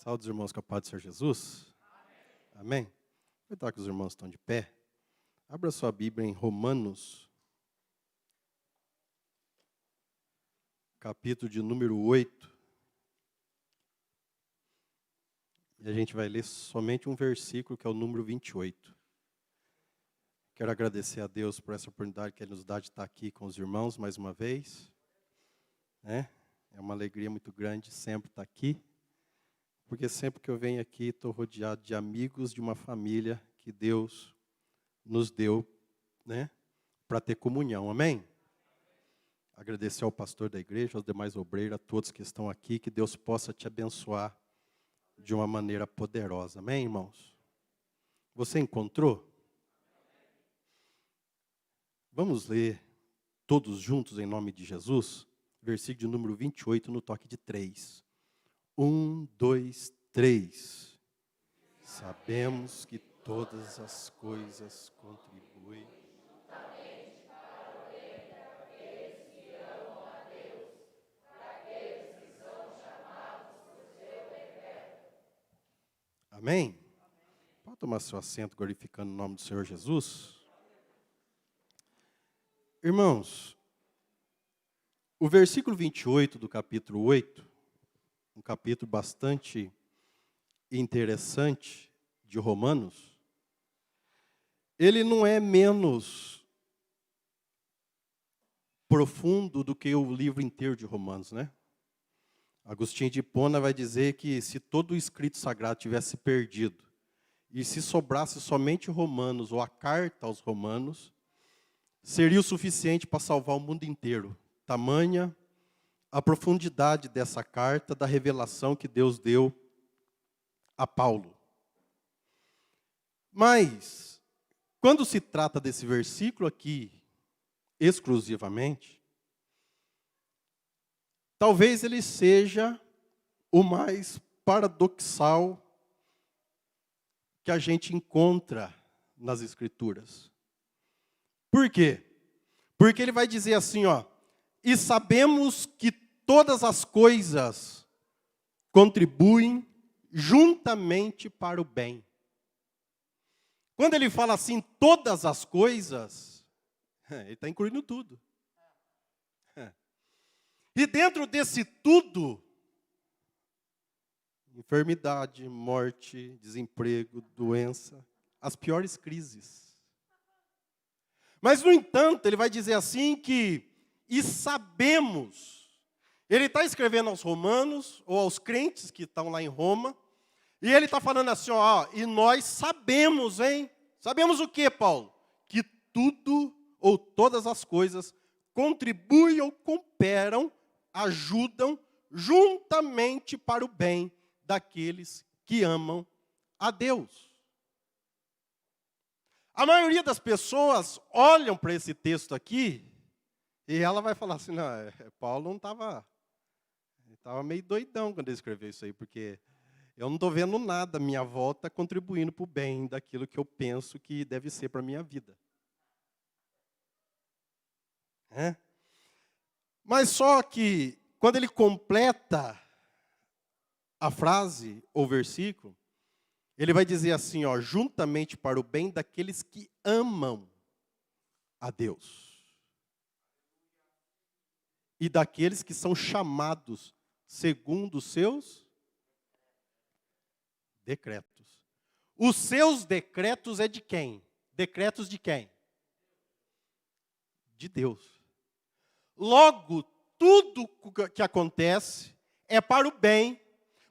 Saúde os irmãos com a paz do Senhor Jesus. Amém? Aproveitar que os irmãos estão de pé. Abra sua Bíblia em Romanos, capítulo de número 8. E a gente vai ler somente um versículo, que é o número 28. Quero agradecer a Deus por essa oportunidade que Ele nos dá de estar aqui com os irmãos mais uma vez. É uma alegria muito grande sempre estar aqui. Porque sempre que eu venho aqui, estou rodeado de amigos de uma família que Deus nos deu, para ter comunhão. Amém? Agradecer ao pastor da igreja, aos demais obreiros, a todos que estão aqui, que Deus possa te abençoar de uma maneira poderosa. Amém, irmãos? Você encontrou? Vamos ler todos juntos em nome de Jesus? Versículo de número 28 no toque de 3. 1, 2, 3. Sabemos que todas as coisas contribuem juntamente para o bem daqueles que amam a Deus, daqueles que são chamados por seu decreto. Amém? Pode tomar seu assento glorificando o nome do Senhor Jesus? Irmãos, o versículo 28 do capítulo 8, um capítulo bastante interessante de Romanos, ele não é menos profundo do que o livro inteiro de Romanos, né? Agostinho de Hipona vai dizer que se todo o escrito sagrado tivesse perdido, e se sobrasse somente Romanos, ou a carta aos Romanos, seria o suficiente para salvar o mundo inteiro. Tamanha a profundidade dessa carta, da revelação que Deus deu a Paulo. Mas, quando se trata desse versículo aqui, exclusivamente, talvez ele seja o mais paradoxal que a gente encontra nas Escrituras. Por quê? Porque ele vai dizer assim, e sabemos que todas as coisas contribuem juntamente para o bem. Quando ele fala assim, todas as coisas, ele está incluindo tudo. E dentro desse tudo, enfermidade, morte, desemprego, doença, as piores crises. Mas, no entanto, ele vai dizer assim que, e sabemos, ele está escrevendo aos romanos, ou aos crentes que estão lá em Roma, e ele está falando assim, e nós sabemos, Sabemos o que, Paulo? Que tudo, ou todas as coisas, contribuem ou cooperam, ajudam, juntamente para o bem daqueles que amam a Deus. A maioria das pessoas olham para esse texto aqui, e ela vai falar assim, não, Paulo não estava meio doidão quando ele escreveu isso aí, porque eu não estou vendo nada à minha volta contribuindo para o bem daquilo que eu penso que deve ser para a minha vida. Mas só que, quando ele completa a frase ou versículo, ele vai dizer assim, juntamente para o bem daqueles que amam a Deus. E daqueles que são chamados segundo os seus decretos. Os seus decretos é de quem? Decretos de quem? De Deus. Logo, tudo que acontece é para o bem,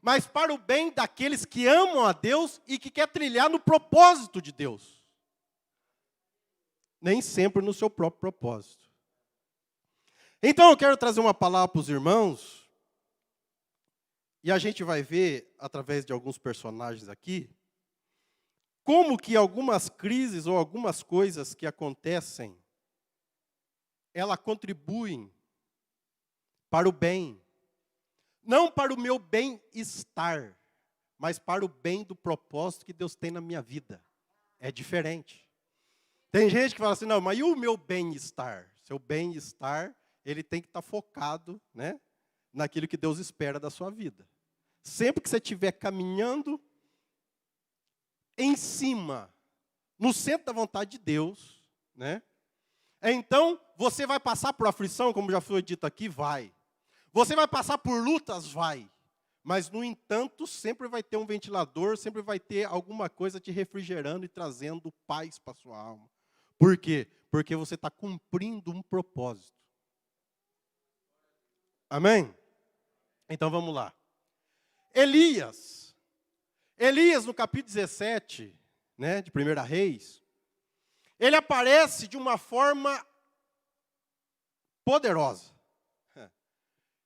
mas para o bem daqueles que amam a Deus e que quer trilhar no propósito de Deus. Nem sempre no seu próprio propósito. Então eu quero trazer uma palavra para os irmãos, e a gente vai ver, através de alguns personagens aqui, como que algumas crises ou algumas coisas que acontecem, elas contribuem para o bem. Não para o meu bem-estar, mas para o bem do propósito que Deus tem na minha vida. É diferente. Tem gente que fala assim, não, mas e o meu bem-estar? Seu bem-estar, ele tem que estar focado, naquilo que Deus espera da sua vida. Sempre que você estiver caminhando em cima, no centro da vontade de Deus, né? Então, você vai passar por aflição, como já foi dito aqui, vai. Você vai passar por lutas, vai. Mas, no entanto, sempre vai ter um ventilador, sempre vai ter alguma coisa te refrigerando e trazendo paz para a sua alma. Por quê? Porque você está cumprindo um propósito. Amém? Então, vamos lá. Elias, no capítulo 17, né, de 1 Reis, ele aparece de uma forma poderosa.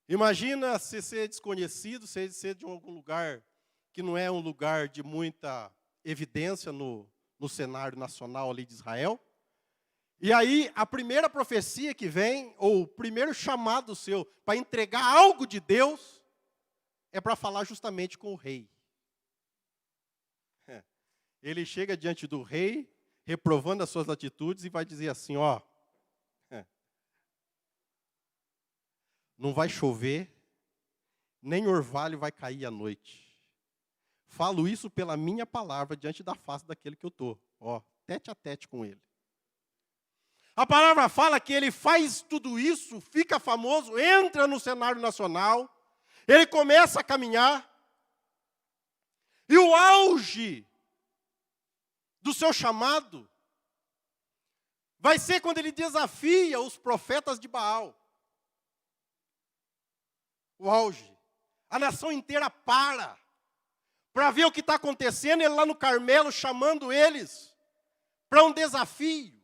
Imagina você ser desconhecido, você ser de algum lugar que não é um lugar de muita evidência no cenário nacional ali de Israel. E aí, a primeira profecia que vem, ou o primeiro chamado seu para entregar algo de Deus, é para falar justamente com o rei. Ele chega diante do rei, reprovando as suas atitudes, e vai dizer assim, ó, não vai chover, nem orvalho vai cair à noite. Falo isso pela minha palavra, diante da face daquele que eu estou, ó, tete a tete com ele. A palavra fala que ele faz tudo isso, fica famoso, entra no cenário nacional, ele começa a caminhar, e o auge do seu chamado vai ser quando ele desafia os profetas de Baal. O auge. A nação inteira para ver o que está acontecendo, ele lá no Carmelo chamando eles para um desafio.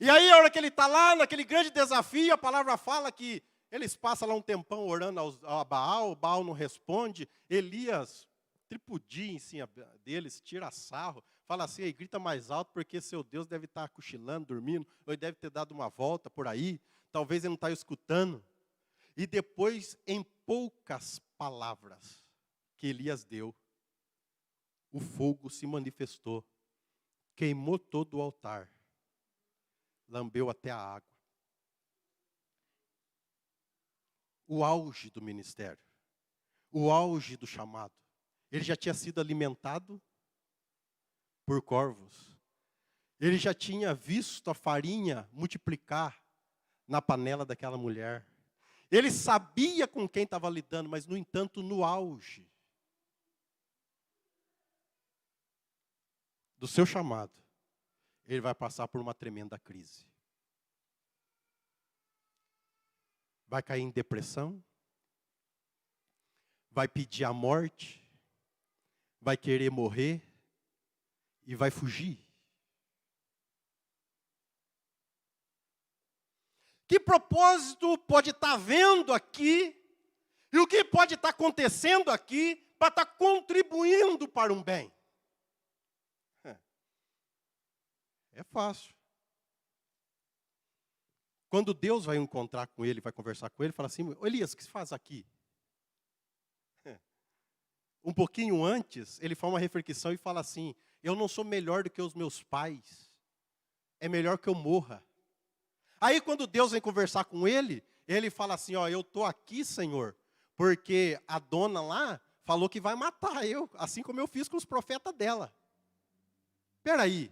E aí, a hora que ele está lá, naquele grande desafio, a palavra fala que eles passam lá um tempão orando a Baal, o Baal não responde, Elias tripudia em cima deles, tira sarro, fala assim, aí, grita mais alto, porque seu Deus deve estar cochilando, dormindo, ou ele deve ter dado uma volta por aí, talvez ele não está escutando. E depois, em poucas palavras que Elias deu, o fogo se manifestou, queimou todo o altar, lambeu até a água. O auge do ministério, o auge do chamado. Ele já tinha sido alimentado por corvos. Ele já tinha visto a farinha multiplicar na panela daquela mulher. Ele sabia com quem estava lidando, mas, no entanto, no auge do seu chamado, ele vai passar por uma tremenda crise. Vai cair em depressão, vai pedir a morte, vai querer morrer e vai fugir. Que propósito pode estar vendo aqui e o que pode estar acontecendo aqui para estar contribuindo para um bem? É fácil. Quando Deus vai encontrar com ele, vai conversar com ele, fala assim, Elias, o que você faz aqui? Um pouquinho antes, ele faz uma reflexão e fala assim, eu não sou melhor do que os meus pais, é melhor que eu morra. Aí quando Deus vem conversar com ele, ele fala assim, ó, eu estou aqui, Senhor, porque a dona lá falou que vai matar eu, assim como eu fiz com os profetas dela. Espera aí,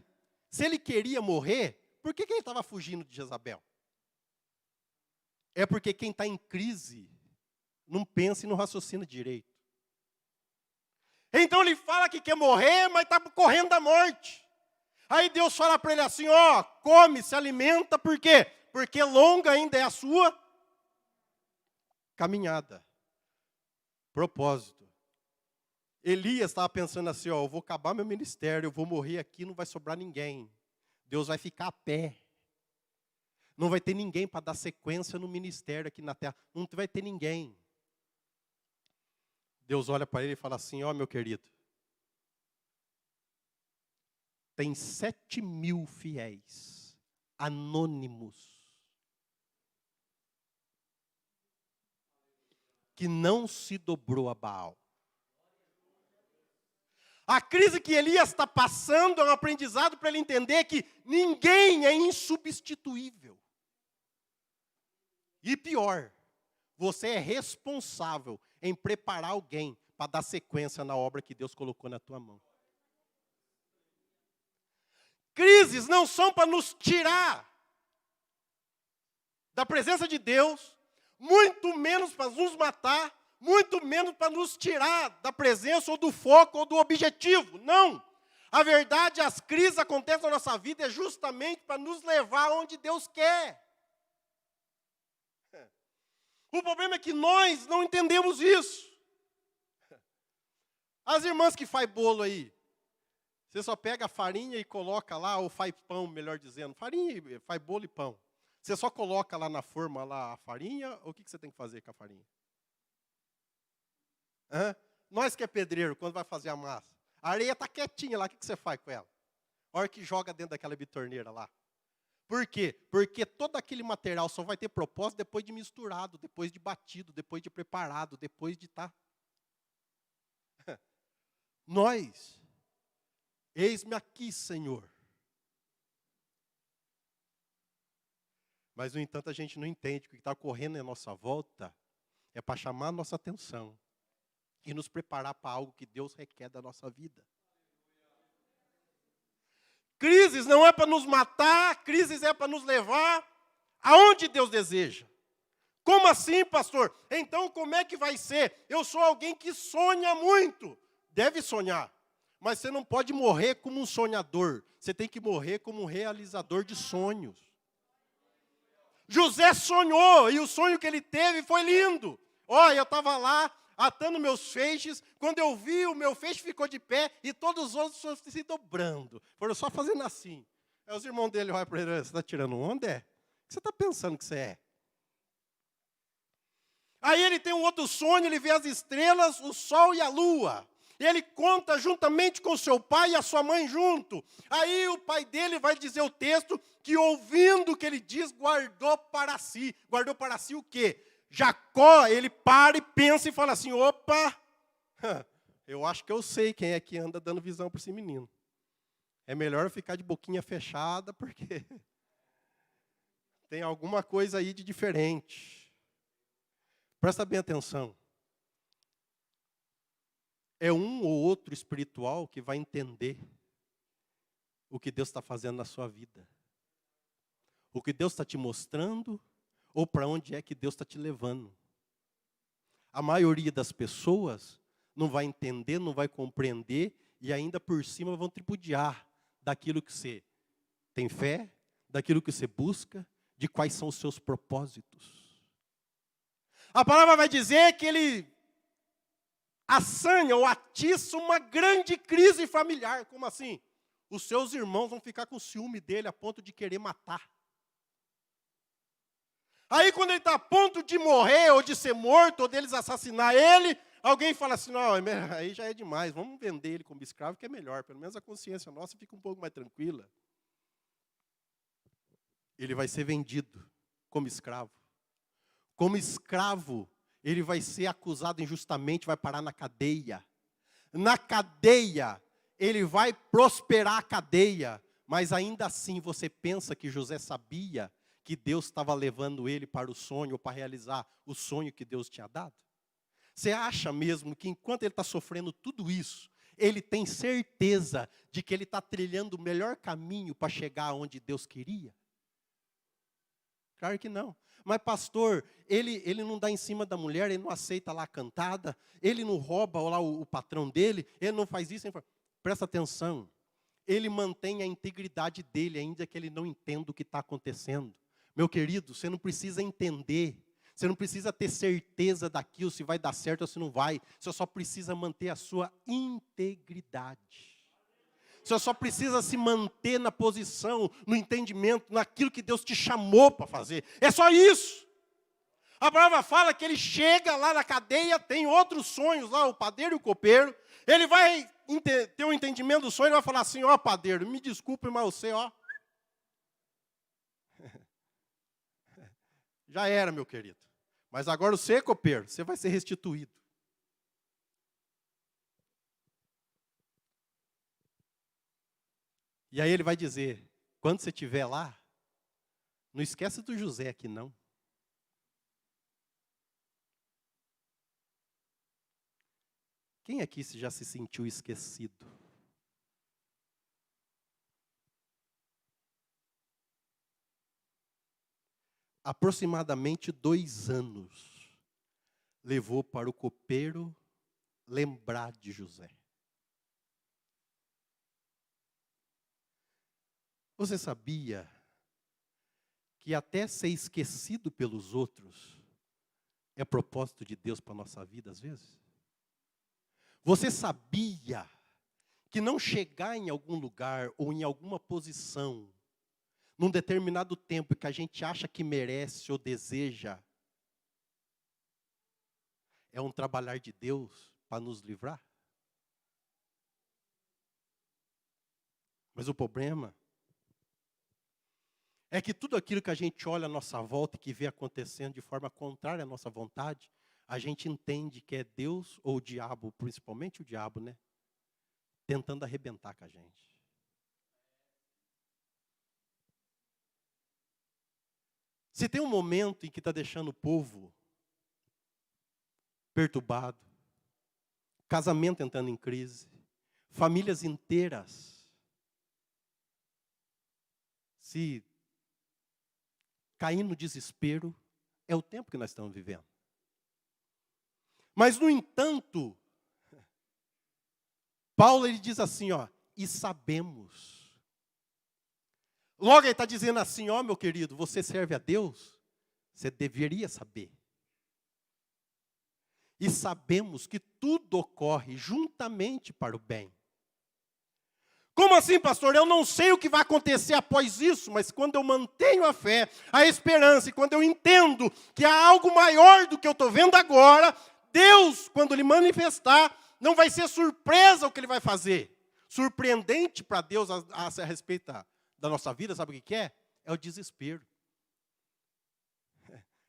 se ele queria morrer, por que ele estava fugindo de Jezabel? É porque quem está em crise não pensa e não raciocina direito. Então ele fala que quer morrer, mas está correndo da morte. Aí Deus fala para ele assim, ó, come, se alimenta, por quê? Porque longa ainda é a sua caminhada. Propósito. Elias estava pensando assim, ó, eu vou acabar meu ministério, eu vou morrer aqui, não vai sobrar ninguém. Deus vai ficar a pé. Não vai ter ninguém para dar sequência no ministério aqui na terra. Não vai ter ninguém. Deus olha para ele e fala assim, ó, meu querido, tem 7.000 fiéis, anônimos, que não se dobrou a Baal. A crise que Elias está passando é um aprendizado para ele entender que ninguém é insubstituível. E pior, Você é responsável em preparar alguém para dar sequência na obra que Deus colocou na tua mão. Crises não são para nos tirar da presença de Deus, muito menos para nos matar, muito menos para nos tirar da presença, ou do foco, ou do objetivo. Não! A verdade, as crises acontecem na nossa vida é justamente para nos levar onde Deus quer. O problema é que nós não entendemos isso. As irmãs que fazem bolo aí, você só pega a farinha e coloca lá, ou faz pão, melhor dizendo. Farinha, faz bolo e pão. Você só coloca lá na forma lá a farinha, ou o que você tem que fazer com a farinha? Nós que é pedreiro, quando vai fazer a massa, a areia está quietinha lá, o que você faz com ela? A hora que joga dentro daquela bitorneira lá. Por quê? Porque todo aquele material só vai ter propósito depois de misturado, depois de batido, depois de preparado, depois de estar. Nós, eis-me aqui, Senhor. Mas, no entanto, a gente não entende que o que está ocorrendo em nossa volta é para chamar a nossa atenção e nos preparar para algo que Deus requer da nossa vida. Crises não é para nos matar, crises é para nos levar aonde Deus deseja. Como assim, pastor? Então, como é que vai ser? Eu sou alguém que sonha muito. Deve sonhar, mas você não pode morrer como um sonhador. Você tem que morrer como um realizador de sonhos. José sonhou, e o sonho que ele teve foi lindo. Olha, eu estava lá, atando meus feixes, quando eu vi, o meu feixe ficou de pé, e todos os outros foram se dobrando. Foram só fazendo assim. Aí os irmãos dele olham para ele, você está tirando onda, é? O que você está pensando que você é? Aí ele tem um outro sonho, ele vê as estrelas, o sol e a lua. E ele conta juntamente com seu pai e a sua mãe junto. Aí o pai dele vai dizer o texto que, ouvindo o que ele diz, guardou para si. Guardou para si o quê? Jacó, ele para e pensa e fala assim, opa, eu acho que eu sei quem é que anda dando visão para esse menino. É melhor eu ficar de boquinha fechada, porque tem alguma coisa aí de diferente. Presta bem atenção. É um ou outro espiritual que vai entender o que Deus está fazendo na sua vida. O que Deus está te mostrando, ou para onde é que Deus está te levando. A maioria das pessoas não vai entender, não vai compreender, e ainda por cima vão tripudiar daquilo que você tem fé, daquilo que você busca, de quais são os seus propósitos. A palavra vai dizer que ele assanha ou atiça uma grande crise familiar. Como assim? Os seus irmãos vão ficar com ciúme dele a ponto de querer matar. Aí quando ele está a ponto de morrer, ou de ser morto, ou deles assassinar ele, alguém fala assim, não, aí já é demais, vamos vender ele como escravo, que é melhor, pelo menos a consciência nossa fica um pouco mais tranquila. Ele vai ser vendido como escravo. Como escravo, ele vai ser acusado injustamente, vai parar na cadeia. Na cadeia, ele vai prosperar a cadeia, mas ainda assim você pensa que José sabia que Deus estava levando ele para o sonho, para realizar o sonho que Deus tinha dado? Você acha mesmo que enquanto ele está sofrendo tudo isso, ele tem certeza de que ele está trilhando o melhor caminho para chegar onde Deus queria? Claro que não. Mas pastor, ele não dá em cima da mulher, ele não aceita lá a cantada, ele não rouba lá o patrão dele, ele não faz isso. Presta atenção, ele mantém a integridade dele, ainda que ele não entenda o que está acontecendo. Meu querido, você não precisa entender, você não precisa ter certeza daquilo, se vai dar certo ou se não vai. Você só precisa manter a sua integridade. Você só precisa se manter na posição, no entendimento, naquilo que Deus te chamou para fazer. É só isso. A palavra fala que ele chega lá na cadeia, tem outros sonhos lá, o padeiro e o copeiro. Ele vai ter um entendimento do sonho e vai falar assim, ó padeiro, me desculpe, mas você, ó. Já era, meu querido. Mas agora você, copeiro, você vai ser restituído. E aí ele vai dizer, quando você estiver lá, não esquece do José aqui não. Quem aqui já se sentiu esquecido? Aproximadamente 2 anos levou para o copeiro lembrar de José. Você sabia que até ser esquecido pelos outros é propósito de Deus para a nossa vida às vezes? Você sabia que não chegar em algum lugar ou em alguma posição, num determinado tempo que a gente acha que merece ou deseja, é um trabalhar de Deus para nos livrar? Mas o problema é que tudo aquilo que a gente olha à nossa volta e que vê acontecendo de forma contrária à nossa vontade, a gente entende que é Deus ou o diabo, principalmente o diabo, né? Tentando arrebentar com a gente. Se tem um momento em que está deixando o povo perturbado, casamento entrando em crise, famílias inteiras se caindo no desespero, é o tempo que nós estamos vivendo. Mas, no entanto, Paulo ele diz assim, ó, e sabemos. Logo ele está dizendo assim, ó meu querido, você serve a Deus, você deveria saber. E sabemos que tudo ocorre juntamente para o bem. Como assim, pastor? Eu não sei o que vai acontecer após isso, mas quando eu mantenho a fé, a esperança, e quando eu entendo que há algo maior do que eu estou vendo agora, Deus, quando Ele manifestar, não vai ser surpresa o que Ele vai fazer. Surpreendente para Deus a respeito da nossa vida, sabe o que é? É o desespero.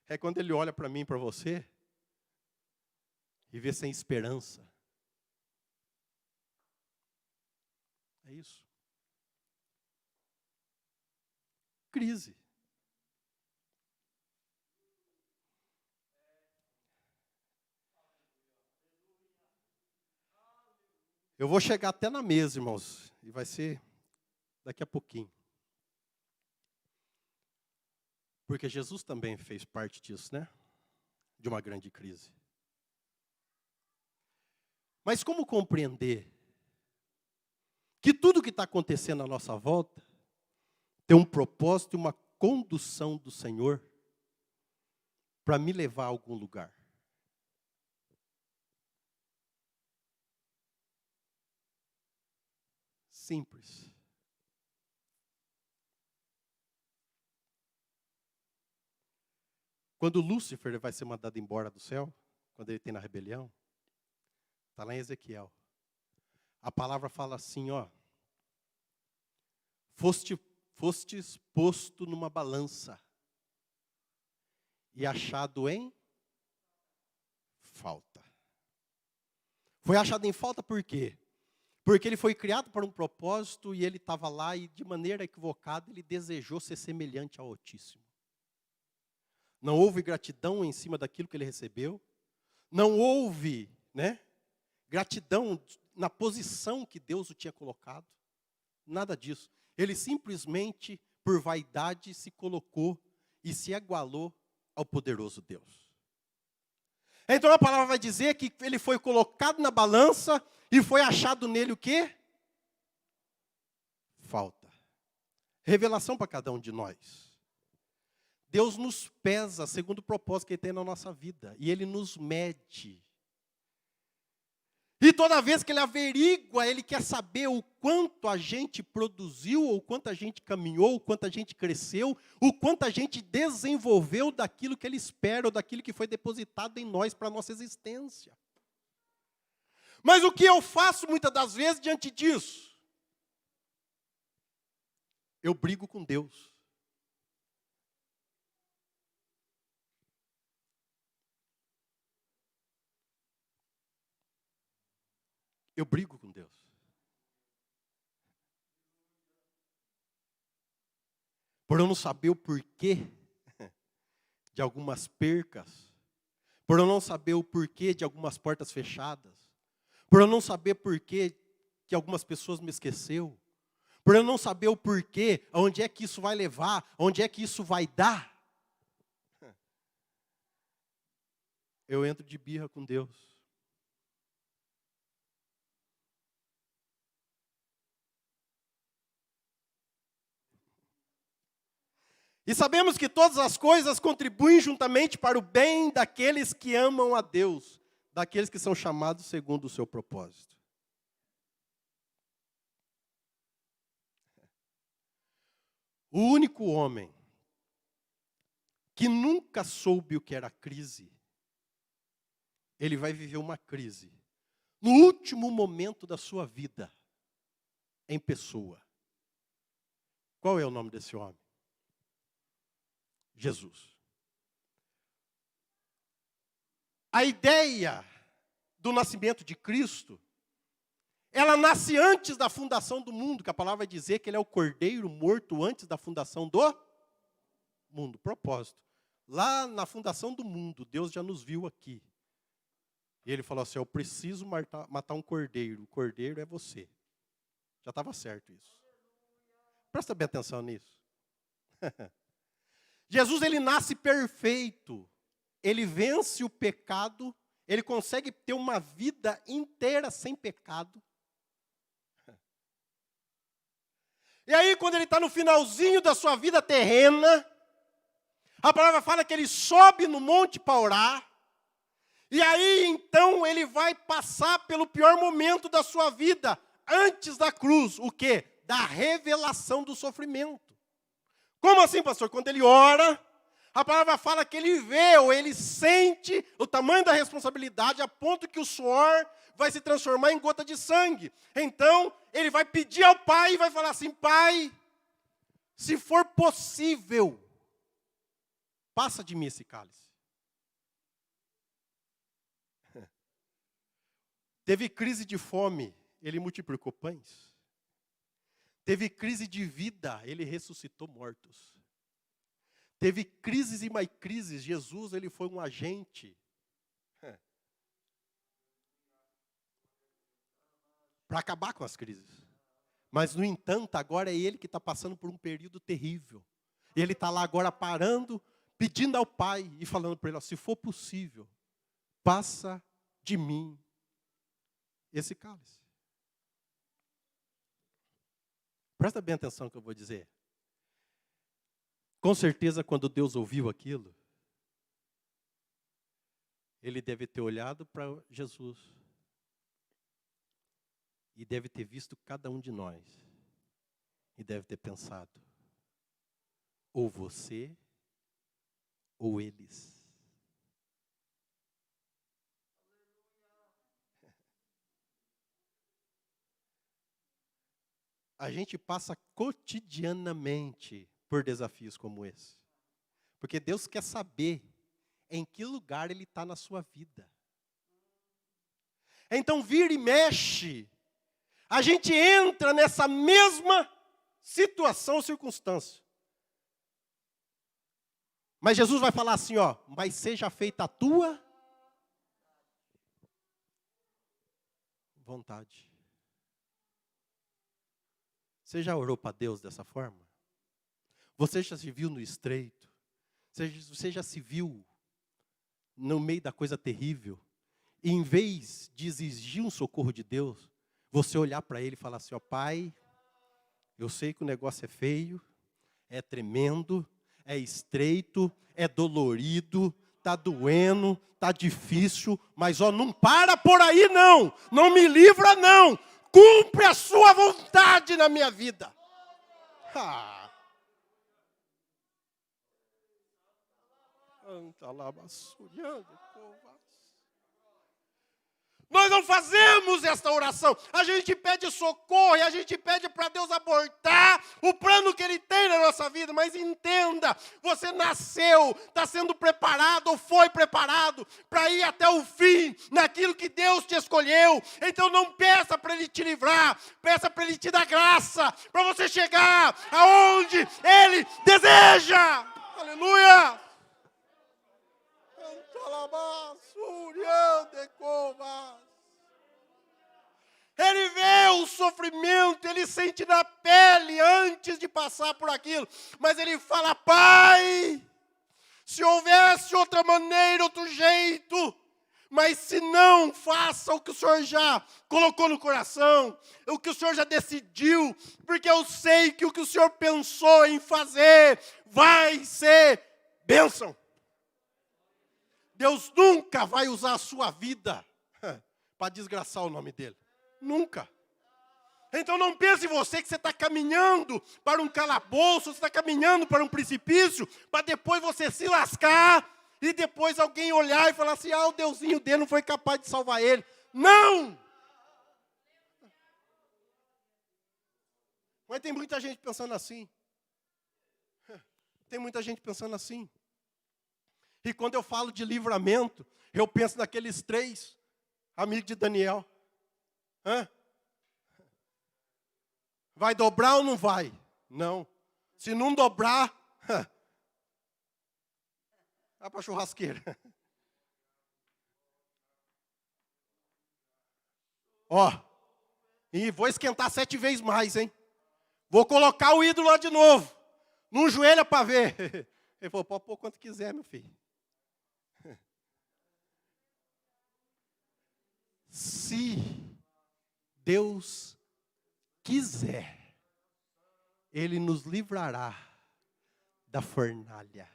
É quando Ele olha para mim e para você e vê sem esperança. É isso. Crise. Eu vou chegar até na mesa, irmãos, e vai ser daqui a pouquinho. Porque Jesus também fez parte disso, né? De uma grande crise. Mas como compreender que tudo que está acontecendo à nossa volta tem um propósito e uma condução do Senhor para me levar a algum lugar? Simples. Quando Lúcifer vai ser mandado embora do céu, quando ele tem na rebelião, está lá em Ezequiel. A palavra fala assim, ó. Fostes posto numa balança e achado em falta. Foi achado em falta por quê? Porque ele foi criado para um propósito e ele estava lá e de maneira equivocada ele desejou ser semelhante ao Altíssimo. Não houve gratidão em cima daquilo que ele recebeu. Não houve, gratidão na posição que Deus o tinha colocado. Nada disso. Ele simplesmente, por vaidade, se colocou e se igualou ao poderoso Deus. Então a palavra vai dizer que ele foi colocado na balança e foi achado nele o quê? Falta. Revelação para cada um de nós. Deus nos pesa segundo o propósito que Ele tem na nossa vida. E Ele nos mede. E toda vez que Ele averigua, Ele quer saber o quanto a gente produziu, ou o quanto a gente caminhou, o quanto a gente cresceu, o quanto a gente desenvolveu daquilo que Ele espera, ou daquilo que foi depositado em nós para a nossa existência. Mas o que eu faço muitas das vezes diante disso? Eu brigo com Deus. Eu brigo com Deus. Por eu não saber o porquê de algumas percas, por eu não saber o porquê de algumas portas fechadas, por eu não saber por que algumas pessoas me esqueceu, por eu não saber o porquê, aonde é que isso vai levar, onde é que isso vai dar, eu entro de birra com Deus. E sabemos que todas as coisas contribuem juntamente para o bem daqueles que amam a Deus, daqueles que são chamados segundo o seu propósito. O único homem que nunca soube o que era crise, ele vai viver uma crise no último momento da sua vida, em pessoa. Qual é o nome desse homem? Jesus. A ideia do nascimento de Cristo, ela nasce antes da fundação do mundo, que a palavra vai dizer que ele é o cordeiro morto antes da fundação do mundo. Propósito. Lá na fundação do mundo, Deus já nos viu aqui. E ele falou assim, eu preciso matar um cordeiro. O cordeiro é você. Já estava certo isso. Presta bem atenção nisso. Jesus, ele nasce perfeito. Ele vence o pecado. Ele consegue ter uma vida inteira sem pecado. E aí, quando ele está no finalzinho da sua vida terrena, a palavra fala que ele sobe no monte para orar. E aí, então, ele vai passar pelo pior momento da sua vida, antes da cruz. O quê? Da revelação do sofrimento. Como assim, pastor? Quando ele ora, a palavra fala que ele vê ou ele sente o tamanho da responsabilidade a ponto que o suor vai se transformar em gota de sangue. Então, ele vai pedir ao Pai e vai falar assim, Pai, se for possível, passa de mim esse cálice. Teve crise de fome, ele multiplicou pães. Teve crise de vida, ele ressuscitou mortos. Teve crises e mais crises, Jesus ele foi um agente para acabar com as crises. Mas, no entanto, agora é ele que está passando por um período terrível. E ele está lá agora parando, pedindo ao Pai e falando para ele, ó, se for possível, passa de mim esse cálice. Presta bem atenção no que eu vou dizer. Com certeza, quando Deus ouviu aquilo, ele deve ter olhado para Jesus e deve ter visto cada um de nós e deve ter pensado, ou você, ou eles. A gente passa cotidianamente por desafios como esse. Porque Deus quer saber em que lugar Ele está na sua vida. Então, vira e mexe, a gente entra nessa mesma situação, circunstância. Mas Jesus vai falar assim, ó, mas seja feita a tua vontade. Você já orou para Deus dessa forma? Você já se viu no estreito? Você já se viu no meio da coisa terrível? E em vez de exigir um socorro de Deus, você olhar para Ele e falar assim, ó, Pai, eu sei que o negócio é feio, é tremendo, é estreito, é dolorido, está doendo, está difícil, mas ó, não para por aí não, não me livra não. Cumpre a sua vontade na minha vida. Nós não fazemos esta oração. A gente pede socorro e a gente pede para Deus abortar o plano que Ele tem na nossa vida. Mas entenda, você nasceu, está sendo preparado ou foi preparado para ir até o fim naquilo que Deus te escolheu. Então não peça para Ele te livrar, peça para Ele te dar graça, para você chegar aonde Ele deseja. Aleluia! sente na pele antes de passar por aquilo. Mas ele fala: Pai, se houvesse outra maneira, outro jeito, mas se não, faça o que o Senhor já colocou no coração, o que o Senhor já decidiu, porque eu sei que o que o Senhor pensou em fazer vai ser bênção. Deus nunca vai usar a sua vida para desgraçar o nome dele. Nunca. Então não pense em você que você está caminhando para um calabouço, você está caminhando para um precipício, para depois você se lascar e depois alguém olhar e falar assim: o Deusinho dele não foi capaz de salvar ele. Não! Mas tem muita gente pensando assim. Tem muita gente pensando assim. E quando eu falo de livramento, eu penso naqueles 3 amigos de Daniel. Vai dobrar ou não vai? Não. Se não dobrar, vai para a churrasqueira. E vou esquentar 7 vezes mais, hein? Vou colocar o ídolo lá de novo. Não joelha para ver. Ele falou: pode pôr quanto quiser, meu filho. Se Deus quiser, Ele nos livrará da fornalha.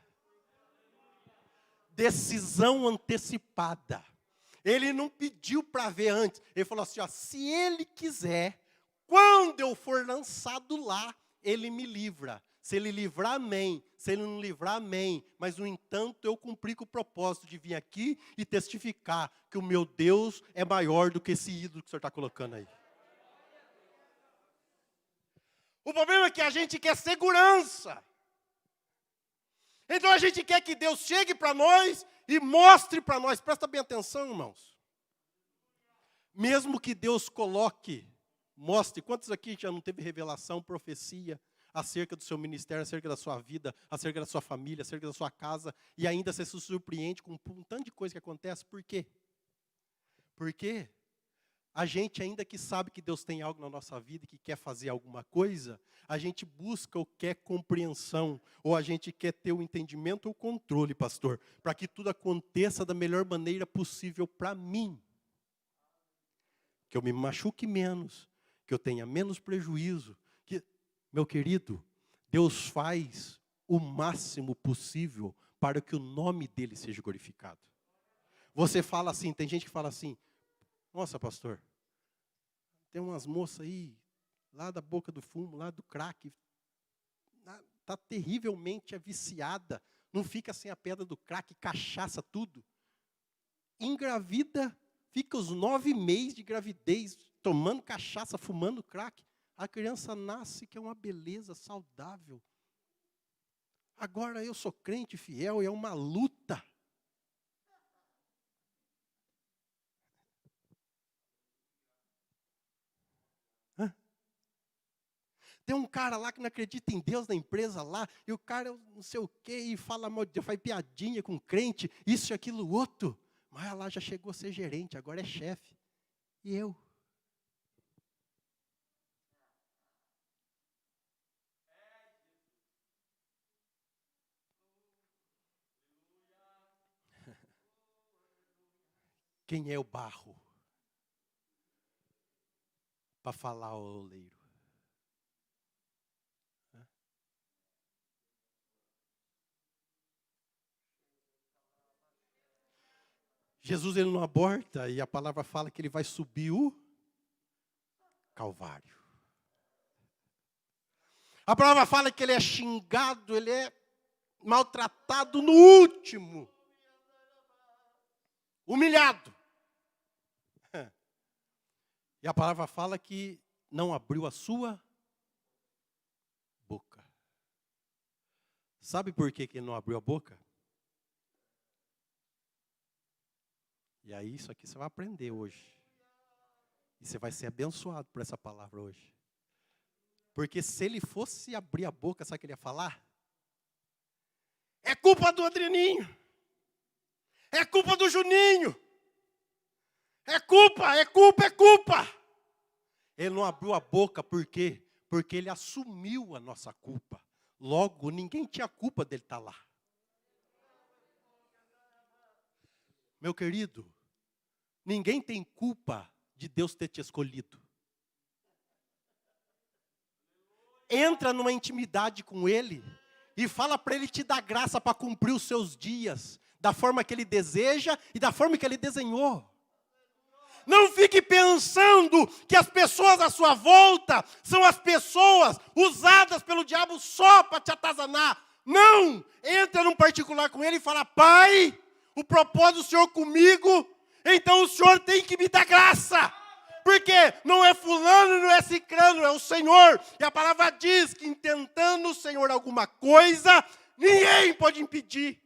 Decisão antecipada. Ele não pediu para ver antes. Ele falou assim: se Ele quiser, quando eu for lançado lá, Ele me livra. Se Ele livrar, amém. Se Ele não livrar, amém. Mas, no entanto, eu cumpri com o propósito de vir aqui e testificar que o meu Deus é maior do que esse ídolo que o Senhor está colocando aí. O problema é que a gente quer segurança. Então a gente quer que Deus chegue para nós e mostre para nós. Presta bem atenção, irmãos. Mesmo que Deus coloque, mostre. Quantos aqui já não teve revelação, profecia acerca do seu ministério, acerca da sua vida, acerca da sua família, acerca da sua casa, e ainda você se surpreende com um tanto de coisa que acontece? Por quê? Porque a gente, ainda que sabe que Deus tem algo na nossa vida e que quer fazer alguma coisa, a gente busca ou quer compreensão, ou a gente quer ter o entendimento ou o controle, pastor, para que tudo aconteça da melhor maneira possível para mim. Que eu me machuque menos, que eu tenha menos prejuízo. Que, meu querido, Deus faz o máximo possível para que o nome dele seja glorificado. Você fala assim, tem gente que fala assim: nossa, pastor, tem umas moças aí, lá da boca do fumo, lá do crack, está terrivelmente viciada, não fica sem a pedra do crack, cachaça, tudo. Engravida, fica os 9 meses de gravidez, tomando cachaça, fumando crack. A criança nasce que é uma beleza saudável. Agora eu sou crente fiel e é uma luta. Tem um cara lá que não acredita em Deus na empresa lá, e o cara não sei o quê, e fala mal de Deus, faz piadinha com crente, isso e aquilo outro. Mas lá já chegou a ser gerente, agora é chefe. E eu? Quem é o barro para falar ao oleiro? Jesus, ele não aborta, e a palavra fala que ele vai subir o Calvário. A palavra fala que ele é xingado, ele é maltratado no último. Humilhado. E a palavra fala que não abriu a sua boca. Sabe por que ele não abriu a boca? E aí isso aqui você vai aprender hoje. E você vai ser abençoado por essa palavra hoje. Porque se ele fosse abrir a boca, sabe o que ele ia falar? É culpa do Adrianinho. É culpa do Juninho. É culpa, é culpa, é culpa. Ele não abriu a boca, por quê? Porque ele assumiu a nossa culpa. Logo, ninguém tinha culpa dele estar lá. Meu querido, ninguém tem culpa de Deus ter te escolhido. Entra numa intimidade com Ele e fala para Ele te dar graça para cumprir os seus dias da forma que Ele deseja e da forma que Ele desenhou. Não fique pensando que as pessoas à sua volta são as pessoas usadas pelo diabo só para te atazanar. Não! Entra num particular com Ele e fala: Pai, o propósito do Senhor comigo, então o Senhor tem que me dar graça. Porque não é fulano, não é cicrano, é o Senhor. E a palavra diz que intentando o Senhor alguma coisa, ninguém pode impedir.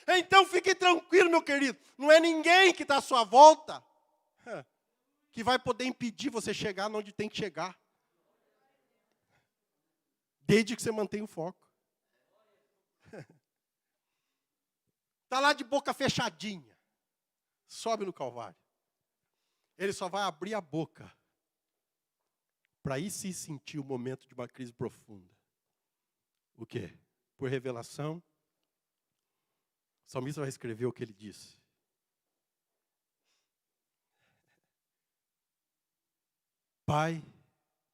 Então fique tranquilo, meu querido. Não é ninguém que está à sua volta que vai poder impedir você chegar onde tem que chegar. Desde que você mantenha o foco. Está lá de boca fechadinha. Sobe no Calvário. Ele só vai abrir a boca para aí se sentir o momento de uma crise profunda. O quê? Por revelação, o salmista vai escrever o que ele disse. Pai,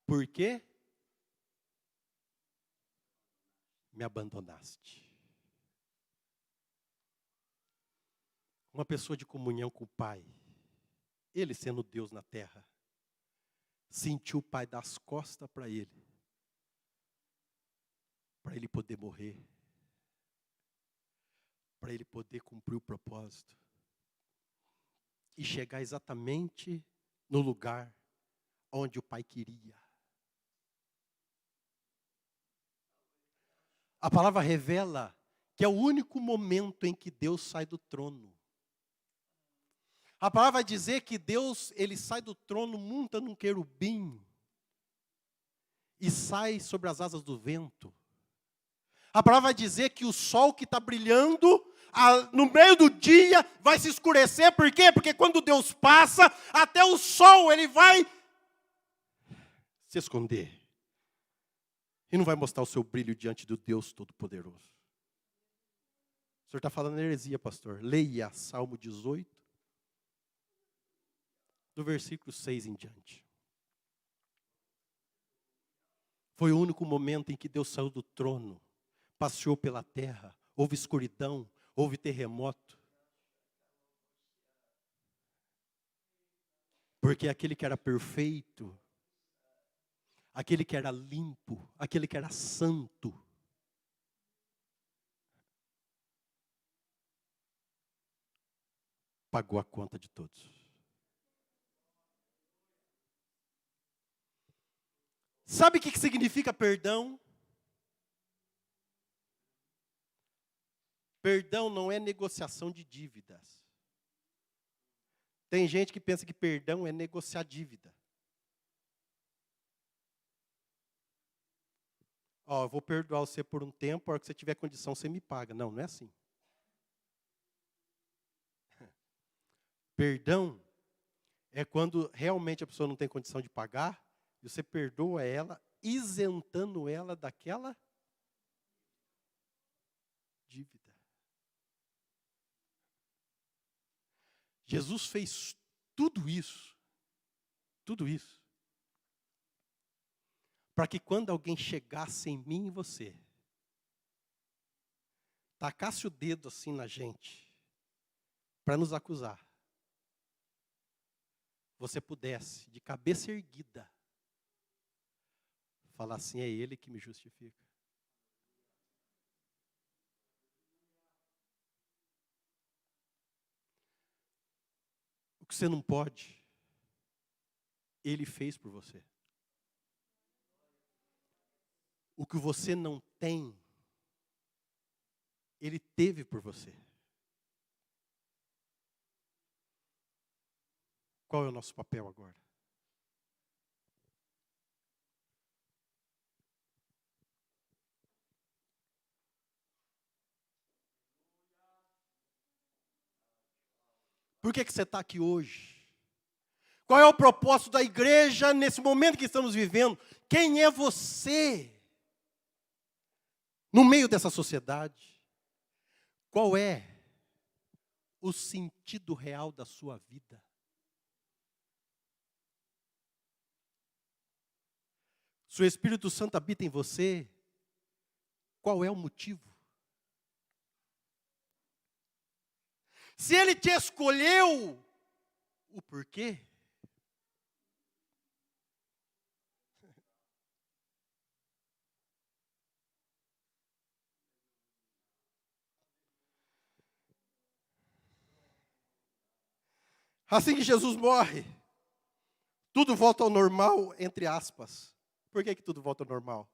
por que me abandonaste? Uma pessoa de comunhão com o Pai, Ele sendo Deus na terra, sentiu o Pai dar as costas para Ele poder morrer, para Ele poder cumprir o propósito e chegar exatamente no lugar onde o Pai queria. A palavra revela que é o único momento em que Deus sai do trono. A palavra vai dizer que Deus, Ele sai do trono, monta num querubim e sai sobre as asas do vento. A palavra vai dizer que o sol que está brilhando, no meio do dia, vai se escurecer. Por quê? Porque quando Deus passa, até o sol, ele vai se esconder. E não vai mostrar o seu brilho diante do Deus Todo-Poderoso. O senhor está falando heresia, pastor. Leia Salmo 18. Do versículo 6 em diante. Foi o único momento em que Deus saiu do trono, passeou pela terra, houve escuridão, houve terremoto. Porque aquele que era perfeito, aquele que era limpo, aquele que era santo, pagou a conta de todos. Sabe o que significa perdão? Perdão não é negociação de dívidas. Tem gente que pensa que perdão é negociar dívida. Eu vou perdoar você por um tempo, a hora que você tiver condição, você me paga. Não, não é assim. Perdão é quando realmente a pessoa não tem condição de pagar, e você perdoa ela, isentando ela daquela dívida. Jesus fez tudo isso, para que quando alguém chegasse em mim e você, tacasse o dedo assim na gente, para nos acusar, você pudesse, de cabeça erguida, falar assim: é Ele que me justifica. O que você não pode, Ele fez por você. O que você não tem, Ele teve por você. Qual é o nosso papel agora? Por que você está aqui hoje? Qual é o propósito da igreja nesse momento que estamos vivendo? Quem é você no meio dessa sociedade? Qual é o sentido real da sua vida? Se o Espírito Santo habita em você, qual é o motivo? Se ele te escolheu, o porquê? Assim que Jesus morre, tudo volta ao normal, entre aspas. Por que tudo volta ao normal?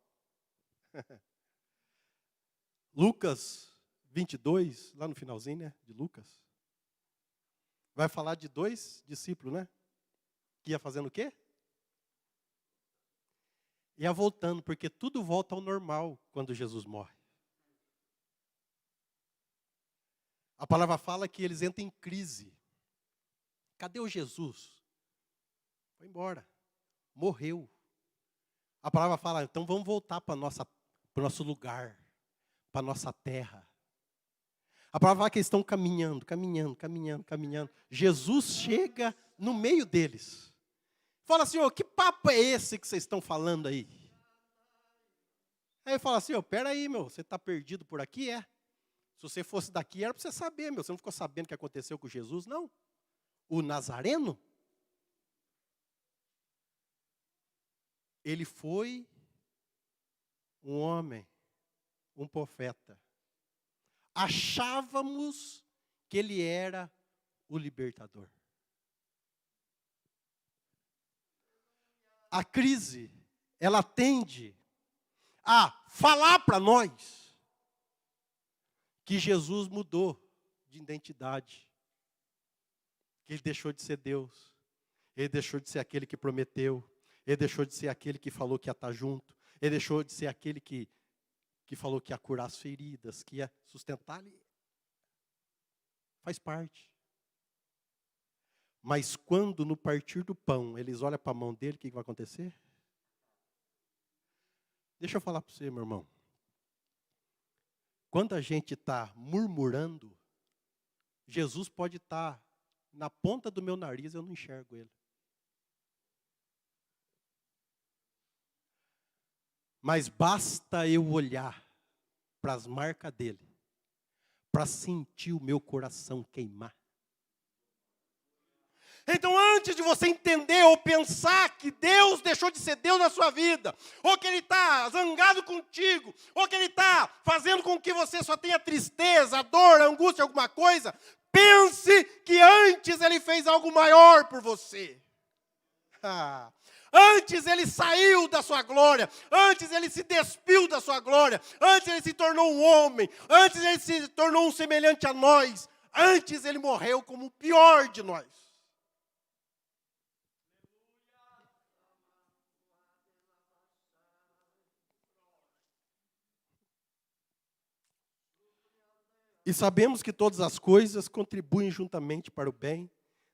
Lucas 22, lá no finalzinho, né, de Lucas, vai falar de 2 discípulos, né? Que ia fazendo o quê? Ia voltando, porque tudo volta ao normal quando Jesus morre. A palavra fala que eles entram em crise. Cadê o Jesus? Foi embora. Morreu. A palavra fala, então vamos voltar para o nosso lugar, para a nossa terra. A palavra fala que eles estão caminhando. Jesus chega no meio deles. Fala assim, que papo é esse que vocês estão falando aí? Aí fala assim, pera aí, você está perdido por aqui, é? Se você fosse daqui, era para você saber, você não ficou sabendo o que aconteceu com Jesus, não? O Nazareno, ele foi um homem, um profeta. Achávamos que ele era o libertador. A crise, ela tende a falar para nós que Jesus mudou de identidade. Que ele deixou de ser Deus. Ele deixou de ser aquele que prometeu. Ele deixou de ser aquele que falou que ia estar junto. Ele deixou de ser aquele que falou que ia curar as feridas, que ia sustentar. Faz parte. Mas quando no partir do pão, eles olham para a mão dele, o que vai acontecer? Deixa eu falar para você, meu irmão. Quando a gente está murmurando, Jesus pode estar na ponta do meu nariz, eu não enxergo ele. Mas basta eu olhar para as marcas dele, para sentir o meu coração queimar. Então, antes de você entender ou pensar que Deus deixou de ser Deus na sua vida, ou que Ele está zangado contigo, ou que Ele está fazendo com que você só tenha tristeza, dor, angústia, alguma coisa, pense que antes Ele fez algo maior por você. Antes Ele saiu da sua glória, antes Ele se despiu da sua glória, antes Ele se tornou um homem, antes Ele se tornou um semelhante a nós, antes Ele morreu como o pior de nós. E sabemos que todas as coisas contribuem juntamente para o bem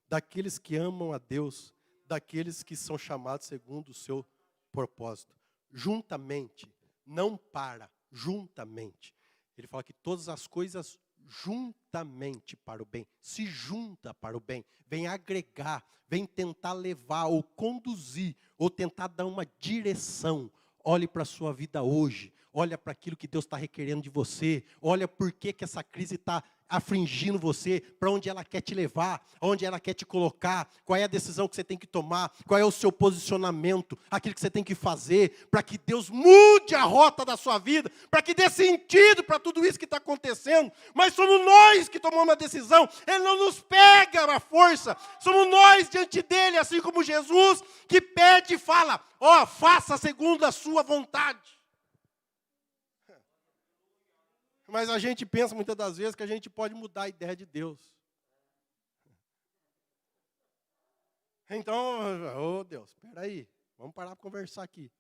daqueles que amam a Deus, daqueles que são chamados segundo o seu propósito. Juntamente, não para, juntamente. Ele fala que todas as coisas juntamente para o bem, se junta para o bem, vem agregar, vem tentar levar ou conduzir, ou tentar dar uma direção. Olhe para a sua vida hoje. Olha para aquilo que Deus está requerendo de você. Olha por que essa crise está afligindo você, para onde ela quer te levar, onde ela quer te colocar, qual é a decisão que você tem que tomar, qual é o seu posicionamento, aquilo que você tem que fazer, para que Deus mude a rota da sua vida, para que dê sentido para tudo isso que está acontecendo. Mas somos nós que tomamos a decisão, Ele não nos pega na força, somos nós diante dEle, assim como Jesus, que pede e fala, faça segundo a sua vontade. Mas a gente pensa muitas das vezes que a gente pode mudar a ideia de Deus. Então, Deus, espera aí, vamos parar para conversar aqui.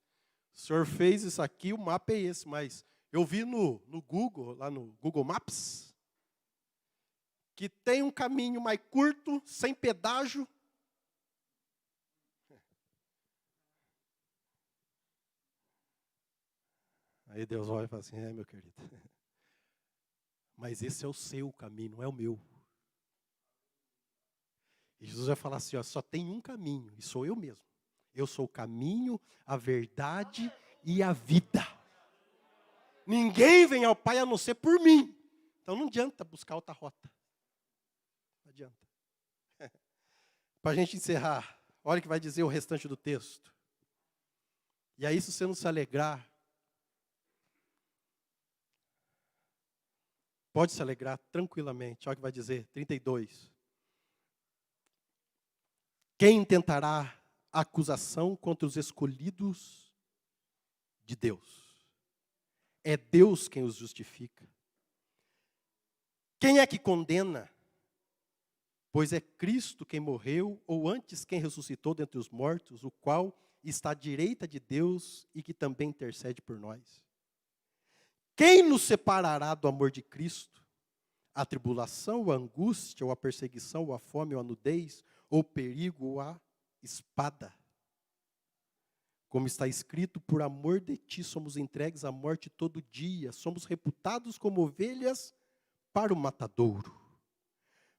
O Senhor fez isso aqui, o mapa é esse, mas eu vi no Google, lá no Google Maps, que tem um caminho mais curto, sem pedágio, Aí Deus olha e fala assim, meu querido, mas esse é o seu caminho, não é o meu. E Jesus vai falar assim, ó, só tem um caminho, e sou eu mesmo. Eu sou o caminho, a verdade e a vida. Ninguém vem ao Pai a não ser por mim. Então não adianta buscar outra rota. Não adianta. Para a gente encerrar, olha o que vai dizer o restante do texto. E aí, se você não se alegrar, pode se alegrar tranquilamente. Olha o que vai dizer, 32. Quem tentará acusação contra os escolhidos de Deus? É Deus quem os justifica. Quem é que condena? Pois é Cristo quem morreu, ou antes quem ressuscitou dentre os mortos, o qual está à direita de Deus e que também intercede por nós. Quem nos separará do amor de Cristo? A tribulação, ou a angústia, ou a perseguição, ou a fome, ou a nudez, ou o perigo, ou a espada. Como está escrito, por amor de ti somos entregues à morte todo dia, somos reputados como ovelhas para o matadouro.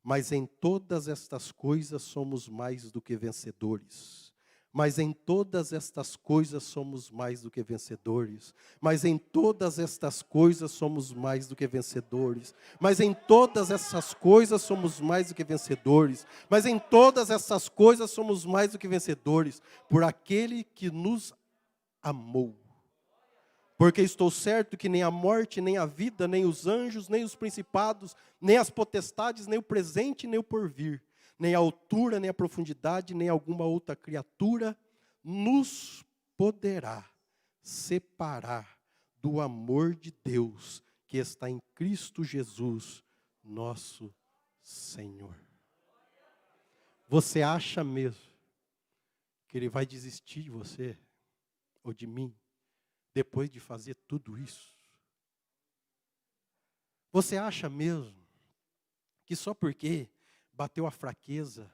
Mas em todas estas coisas somos mais do que vencedores. Mas em todas estas coisas somos mais do que vencedores. Mas em todas estas coisas somos mais do que vencedores. Mas em todas essas coisas somos mais do que vencedores. Mas em todas essas coisas somos mais do que vencedores. Por aquele que nos amou. Porque estou certo que nem a morte, nem a vida, nem os anjos, nem os principados, nem as potestades, nem o presente, nem o porvir, nem a altura, nem a profundidade, nem alguma outra criatura nos poderá separar do amor de Deus que está em Cristo Jesus, nosso Senhor. Você acha mesmo que Ele vai desistir de você ou de mim? Depois de fazer tudo isso? Você acha mesmo que só porque bateu a fraqueza,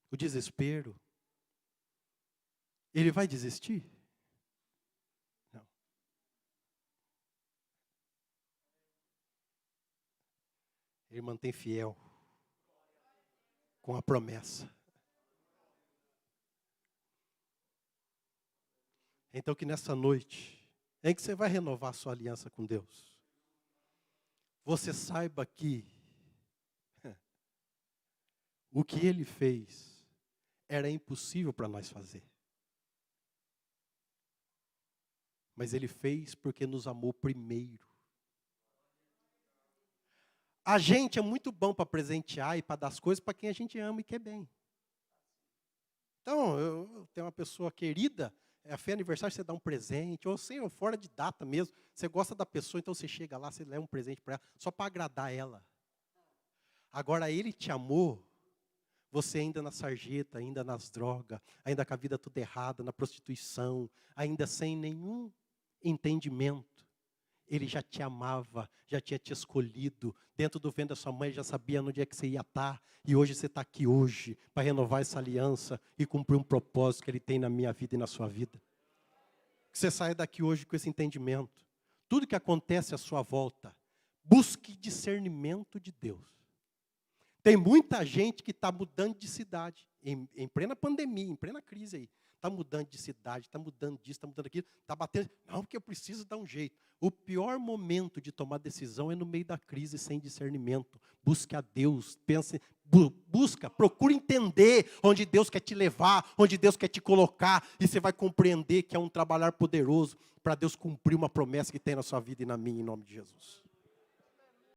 o desespero, Ele vai desistir? Não. Ele mantém fiel com a promessa. Então que nessa noite, em que você vai renovar sua aliança com Deus, você saiba que o que Ele fez era impossível para nós fazer. Mas Ele fez porque nos amou primeiro. A gente é muito bom para presentear e para dar as coisas para quem a gente ama e quer bem. Então, eu tenho uma pessoa querida, foi aniversário, você dá um presente, ou sei, fora de data mesmo, você gosta da pessoa, então você chega lá, você leva um presente para ela, só para agradar ela. Agora, Ele te amou, você ainda na sarjeta, ainda nas drogas, ainda com a vida toda errada, na prostituição, ainda sem nenhum entendimento. Ele já te amava, já tinha te escolhido. Dentro do ventre da sua mãe, já sabia onde é que você ia estar. E hoje você está aqui hoje para renovar essa aliança e cumprir um propósito que Ele tem na minha vida e na sua vida. Que você saia daqui hoje com esse entendimento. Tudo que acontece à sua volta, busque discernimento de Deus. Tem muita gente que está mudando de cidade, em plena pandemia, em plena crise aí. Está mudando de cidade, está mudando disso, está mudando aquilo, está batendo. Não, porque eu preciso dar um jeito. O pior momento de tomar decisão é no meio da crise, sem discernimento. Busque a Deus, pense, procure entender onde Deus quer te levar, onde Deus quer te colocar, e você vai compreender que é um trabalhar poderoso para Deus cumprir uma promessa que tem na sua vida e na minha, em nome de Jesus.